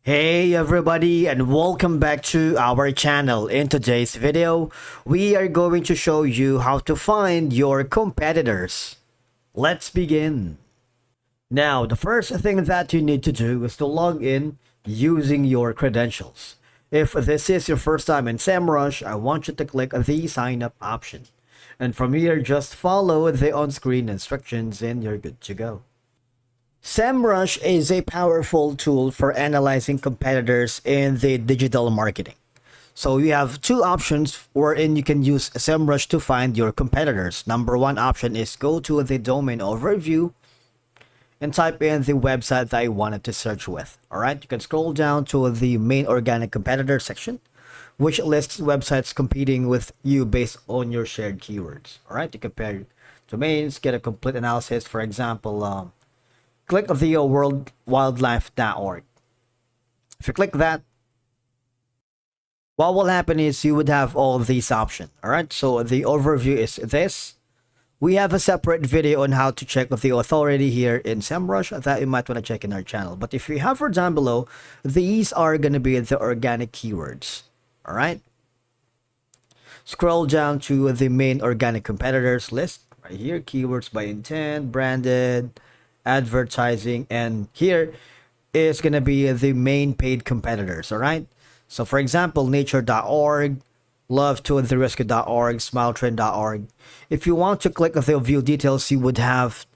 Hey everybody, and welcome back to our channel. In today's video, we are going to show you how to find your competitors. Let's begin. Now, the first thing that you need to do is to log in using your credentials. If this is your first time in Semrush, I want you to click the sign up option. And from here, just follow the on-screen instructions and you're good to go. Semrush is a powerful tool for analyzing competitors in the digital marketing. So you have two options wherein you can use Semrush to find your competitors. Number one option is go to the domain overview and type in the website that you wanted to search with. All right, you can scroll down to the main organic competitor section, which lists websites competing with you based on your shared keywords. All right, you compare domains, get a complete analysis. For example, click the worldwildlife.org. If you click that, what will happen is you would have all of these options. All right, so the overview is this. We have a separate video on how to check the authority here in Semrush that you might want to check in our channel. But if you hover down below, these are going to be the organic keywords. All right, scroll down to the main organic competitors list right here. Keywords by intent, branded, advertising, and here is going to be the main paid competitors. All right, so for example, nature.org, love-to-the-rescue.org, smiletrend.org. If you want to click the view details, you would have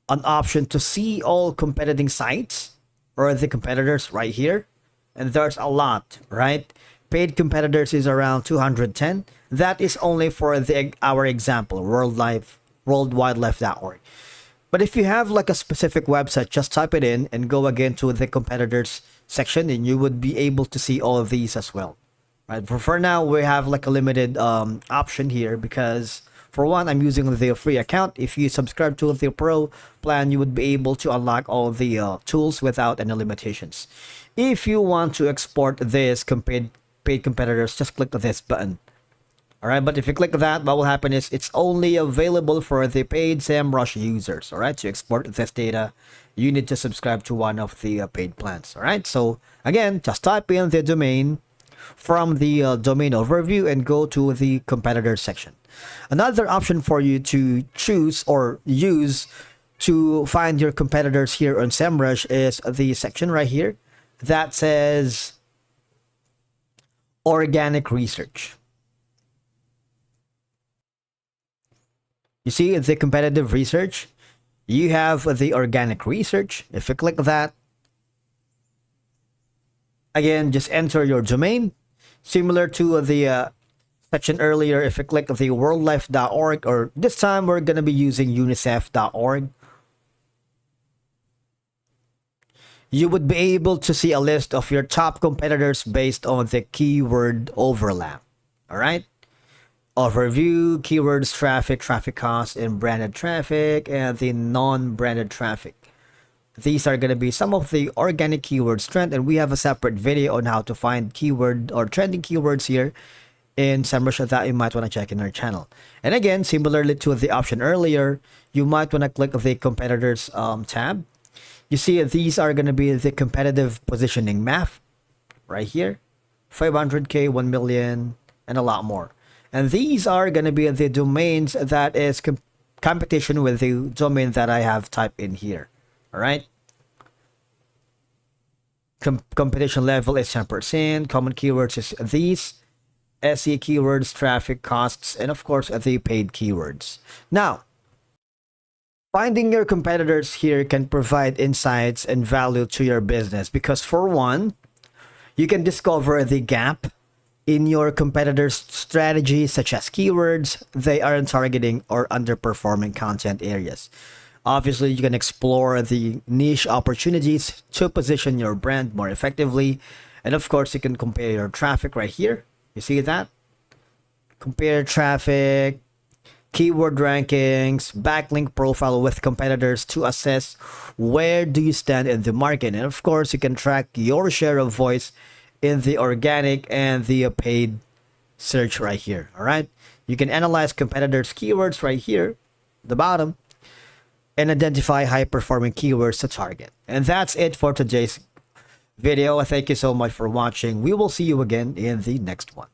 an option to see all competing sites or the competitors right here, and there's a lot, right? Paid competitors is around 210. That is only for our example, worldwildlife.org. But if you have like a specific website, just type it in and go again to the competitors section and you would be able to see all of these as well. Right? For now, we have like a limited option here because for one, I'm using the free account. If you subscribe to the pro plan, you would be able to unlock all the tools without any limitations. If you want to export this paid competitors, just click this button. All right, but if you click that, what will happen is it's only available for the paid Semrush users. All right, to export this data, you need to subscribe to one of the paid plans. All right, so again, just type in the domain from the domain overview and go to the competitor section. Another option for you to choose or use to find your competitors here on Semrush is the section right here that says organic research. You see the competitive research, you have the organic research. If you click that, again, just enter your domain. Similar to the section earlier, if you click the worldlife.org, or this time we're going to be using unicef.org, you would be able to see a list of your top competitors based on the keyword overlap. All right. Overview, keywords, traffic costs, and branded traffic, and the non-branded traffic. These are going to be some of the organic keywords trend, and we have a separate video on how to find keyword or trending keywords here in Semrush that you might want to check in our channel. And again, similarly to the option earlier, you might want to click the competitors tab. You see these are going to be the competitive positioning map right here, 500K, 1 million, and a lot more. And these are going to be the domains that is competition with the domain that I have typed in here. All right. Competition level is 10%. Common keywords is these. SE keywords, traffic costs, and of course the paid keywords. Now, finding your competitors here can provide insights and value to your business because for one, you can discover the gap in your competitors' strategy, such as keywords they aren't targeting or underperforming content areas. Obviously, you can explore the niche opportunities to position your brand more effectively. And of course, you can compare your traffic right here. You see that? Compare traffic, keyword rankings, backlink profile with competitors to assess where do you stand in the market. And of course, you can track your share of voice in the organic and the paid search right here. All right, you can analyze competitors keywords right here, the bottom, and identify high performing keywords to target. And that's it for today's video. Thank you so much for watching. We will see you again in the next one.